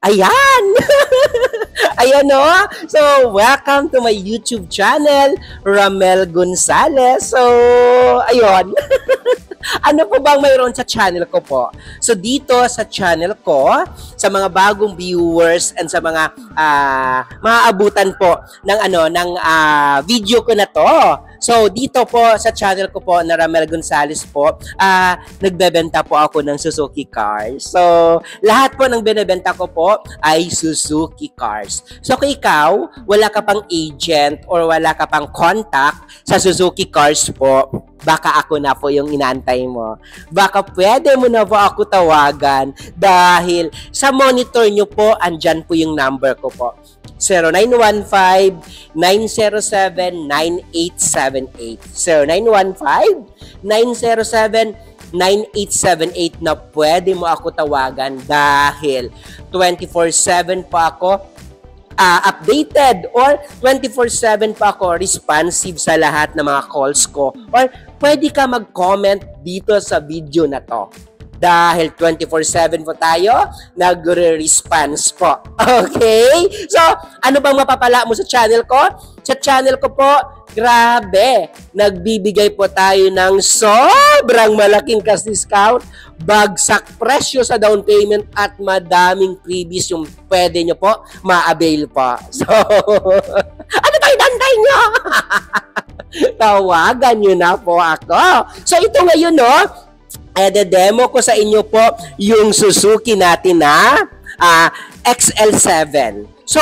Ayan! Ayan o. So, welcome to my YouTube channel, Ramel Gonzales. So, ayun. Ano po bang mayroon sa channel ko po? So, dito sa channel ko, sa mga bagong viewers and sa mga maaabutan po ng video ko na to. So, dito po sa channel ko po na Ramel Gonzales po, nagbebenta po ako ng Suzuki cars. So, lahat po ng binebenta ko po ay Suzuki cars. So, kung ikaw, wala ka pang agent or wala ka pang contact sa Suzuki cars po, baka ako na po yung inaantay mo. Baka pwede mo na po ako tawagan dahil sa monitor nyo po, andyan po yung number ko po. 0915-907-9878. 0915-907-9878 na pwede mo ako tawagan dahil 24/7 pa ako updated or 24/7 pa ako responsive sa lahat ng mga calls ko or pwede ka mag-comment dito sa video na to. Dahil 24/7 po tayo, nagre-response po. Okay? So, ano bang mapapala mo sa channel ko? Sa channel ko po, grabe, nagbibigay po tayo ng sobrang malaking cash discount, bagsak presyo sa down payment at madaming freebies yung pwede nyo po ma-avail po. So, ano tayo dantay nyo? Tawagan nyo na po ako. So, ito ngayon, no? Demo ko sa inyo po yung Suzuki natin na XL7. So,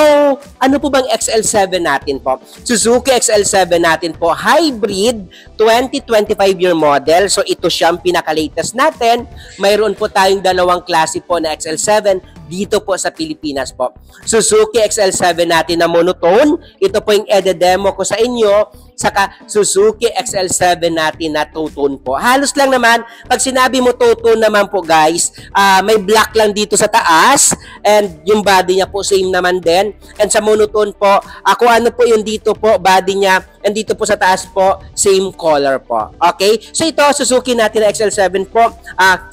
ano po bang XL7 natin po? Suzuki XL7 natin po, hybrid 2025 year model. So, ito siyang pinaka-latest natin. Mayroon po tayong dalawang klase po na XL7 dito po sa Pilipinas po. Suzuki XL7 natin na monotone. Ito po yung demo ko sa inyo. Saka Suzuki XL7 natin na two-tone po. Halos lang naman, pag sinabi mo two-tone naman po guys, may black lang dito sa taas and yung body niya po same naman din. And sa monotone po, ako ano po yung dito po, body niya, and dito po sa taas po, same color po. Okay? So ito, Suzuki natin na XL7 po,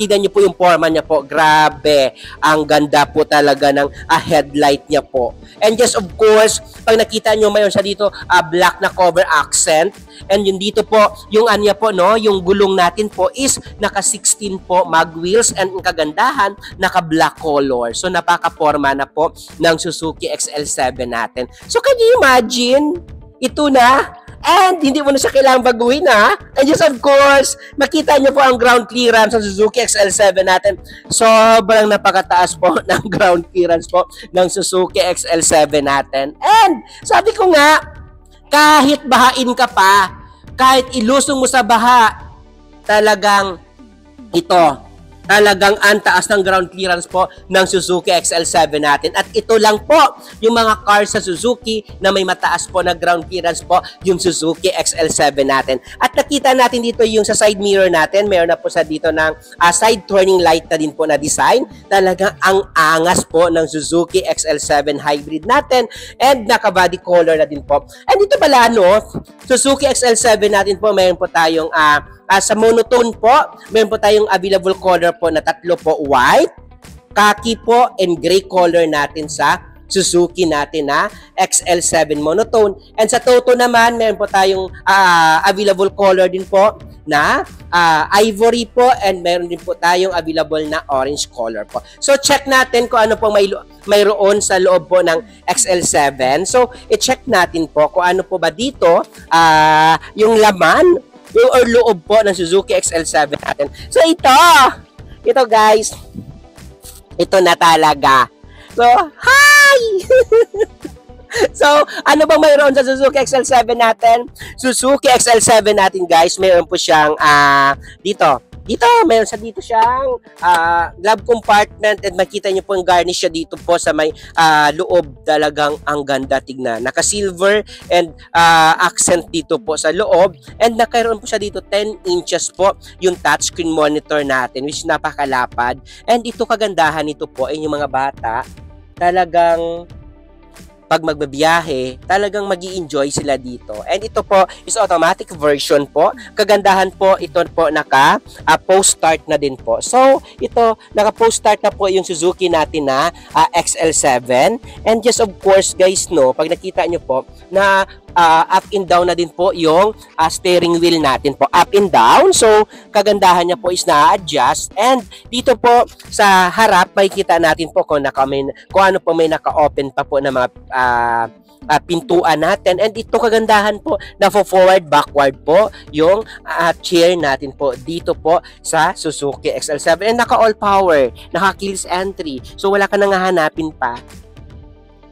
tignan niyo po yung forma niya po. Grabe, ang ganda po talaga ng headlight niya po. And just of course, pag nakita niyo mayroon siya dito, black na cover accent. And yung dito po, yung anya po, no, yung gulong natin po is naka 16 po mag wheels and ang kagandahan, naka black color. So napaka-forma na po ng Suzuki XL7 natin. So can you imagine? Ito na. And hindi mo na siya kailangang baguhin ha. And just of course, makita nyo po ang ground clearance sa Suzuki XL7 natin. Sobrang napakataas po ng ground clearance po ng Suzuki XL7 natin. And sabi ko nga, kahit bahain ka pa, kahit ilusong mo sa baha, talagang ito, talagang antaas ng ground clearance po ng Suzuki XL7 natin. At ito lang po yung mga cars sa Suzuki na may mataas po na ground clearance po, yung Suzuki XL7 natin. At nakita natin dito yung sa side mirror natin, mayroon na po sa dito ng side turning light na din po na design. Talagang ang angas po ng Suzuki XL7 hybrid natin and naka-body color na din po. And dito pala, no, Suzuki XL7 natin po, mayroon po tayong sa monotone po, meron po tayong available color po na tatlo po, white, khaki po, and gray color natin sa Suzuki natin na XL7 monotone. And sa Toto naman, meron po tayong available color din po na ivory po and meron din po tayong available na orange color po. So check natin kung ano po mayroon sa loob po ng XL7. So i-check natin po kung ano po ba dito yung laman or loob po ng Suzuki XL7 natin. So ito guys, ito na talaga. So, hi! So, ano bang mayroon sa Suzuki XL7 natin? Suzuki XL7 natin guys, mayroon po siyang dito, mayroon sa dito siyang glove compartment and makita nyo po ang garnish siya dito po sa may loob. Talagang ang ganda tignan. Naka-silver and accent dito po sa loob and nakaroon po siya dito 10 inches po yung touchscreen monitor natin which napakalapad. And ito kagandahan nito po ay yung mga bata talagang pag magbabiyahe, talagang magi-enjoy sila dito. And ito po is automatic version po. Kagandahan po, ito po naka post start na din po. So, ito naka post start na po yung Suzuki natin na XL7. And just of course guys, no, pag nakita nyo po na up and down na din po yung steering wheel natin po, up and down. So, kagandahan niya po is na-adjust. And dito po sa harap, makikita natin po kung ano po may naka-open pa po na mga pintuan natin. And ito kagandahan po, na forward, backward po yung chair natin po dito po sa Suzuki XL7. And naka all power, naka keyless entry. So, wala ka nang hahanapin pa.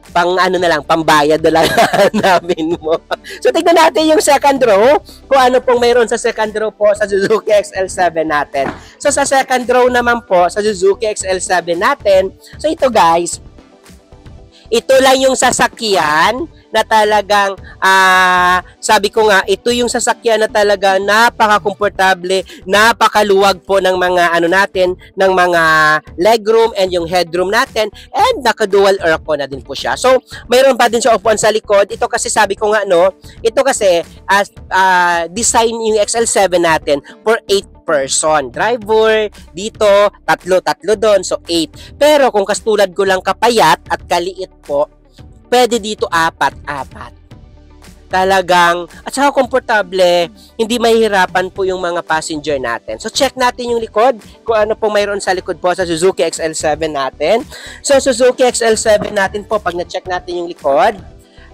Pambayad na lang namin mo. So, tignan natin yung second row, kung ano pong mayroon sa second row po sa Suzuki XL7 natin. So, sa second row naman po, sa Suzuki XL7 natin, so ito guys, ito lang yung sasakyan na talagang, sabi ko nga, ito yung sasakyan na talaga napaka-komportable, napakaluwag po ng mga natin, ng mga legroom and yung headroom natin, and naka-dual aircon na din po siya. So, mayroon pa din siya upuan sa likod. Ito kasi sabi ko nga, no, ito kasi design yung XL7 natin for 8 person. Driver, dito, tatlo doon, so 8. Pero kung kastulad ko lang kapayat at kaliit po, pwede dito 4. Talagang, at saka komportable, hindi mahihirapan po yung mga passenger natin. So, check natin yung likod, kung ano po mayroon sa likod po sa Suzuki XL7 natin. So, Suzuki XL7 natin po, pag na-check natin yung likod,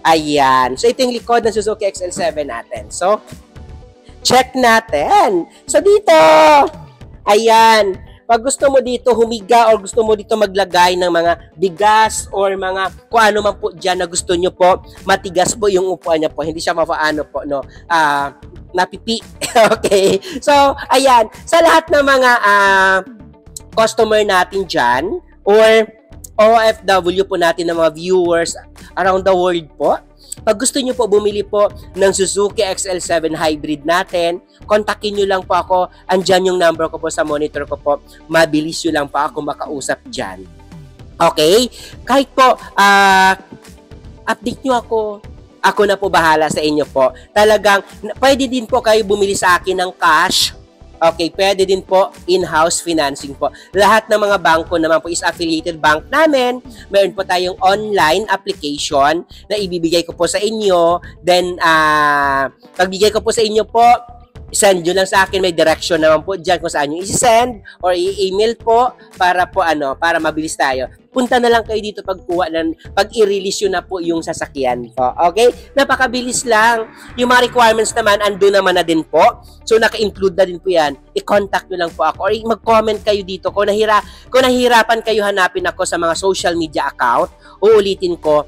ayan. So, ito yung likod ng Suzuki XL7 natin. So, check natin. So, dito, ayan. Pag gusto mo dito humiga or gusto mo dito maglagay ng mga bigas or mga kung ano man po dyan na gusto nyo po, matigas po yung upuan niya po. Hindi siya mapaano po, no? Napipi. Okay. So, ayan. Sa lahat ng mga customer natin dyan or OFW po natin ng mga viewers around the world po, pag gusto nyo po bumili po ng Suzuki XL7 Hybrid natin, kontakin nyo lang po ako. Andyan yung number ko po sa monitor ko po. Mabilis nyo lang po ako makausap dyan. Okay? Kahit po, update nyo ako. Ako na po bahala sa inyo po. Talagang, pwede din po kayo bumili sa akin ng cash. Okay, pwede din po in-house financing po. Lahat ng mga bangko naman po is affiliated bank namin. Meron po tayong online application na ibibigay ko po sa inyo. Then, pagbigay ko po sa inyo po, send nyo lang sa akin. May direction naman po dyan kung saan nyo i-send or i-email po para po para mabilis tayo. Punta na lang kayo dito pag i-release yun na po yung sasakyan po. Okay? Napakabilis lang. Yung mga requirements naman, ando naman na din po. So, naka-include na din po yan. I-contact nyo lang po ako or mag-comment kayo dito. Kung nahihirapan kayo hanapin ako sa mga social media account, uulitin ko,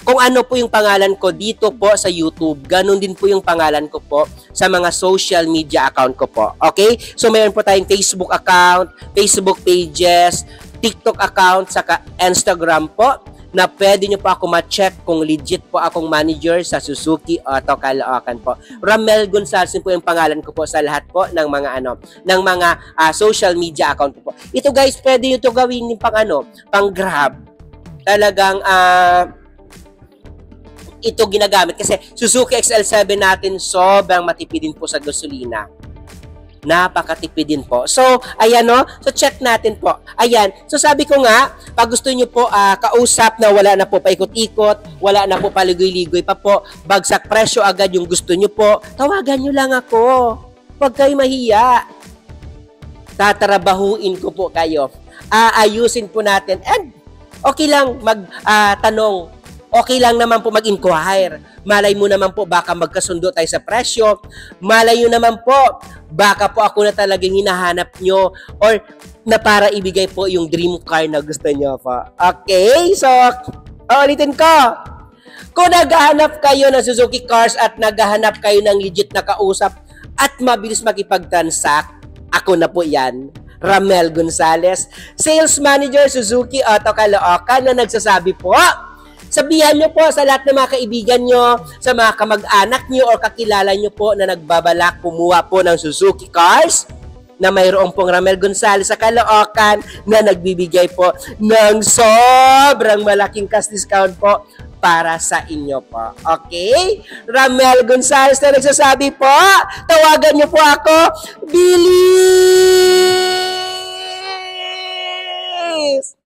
kung ano po yung pangalan ko dito po sa YouTube, ganun din po yung pangalan ko po sa mga social media account ko po. Okay? So, mayroon po tayong Facebook account, Facebook pages, TikTok account, saka Instagram po, na pwede nyo po ako ma-check kung legit po akong manager sa Suzuki Auto Caloocan po. Ramel Gonzales po yung pangalan ko po sa lahat po ng mga social media account po. Ito guys, pwede nyo ito gawin yung pang Grab. Talagang ito ginagamit kasi Suzuki XL7 natin sobrang matipid din po sa gasolina. Napakatipid din po. So, ayan no. So, check natin po. Ayan. So, sabi ko nga, pag gusto nyo po kausap na wala na po paikot-ikot, wala na po paligoy-ligoy pa po, bagsak presyo agad yung gusto nyo po, tawagan nyo lang ako. Huwag kayo mahiya. Tatarabahuin ko po kayo. Aayusin po natin. And, okay lang magtanong. Okay lang naman po mag-inquire. Malay mo naman po, baka magkasundo tayo sa presyo. Malay nyo naman po, baka po ako na talagang hinahanap nyo or na para ibigay po yung dream car na gusto nyo po. Okay? So, ulitin ko. Kung naghahanap kayo ng Suzuki cars at naghahanap kayo ng legit na kausap at mabilis makipag-transact, ako na po yan. Ramel Gonzales, Sales Manager Suzuki Auto Caloocan na nagsasabi po, sabihan nyo po sa lahat ng mga kaibigan nyo, sa mga kamag-anak nyo or kakilala nyo po na nagbabalak kumuha po ng Suzuki cars na mayroon pong Ramel Gonzales sa Caloocan na nagbibigay po ng sobrang malaking cash discount po para sa inyo po. Okay? Ramel Gonzales na nagsasabi po, tawagan niyo po ako, Billy!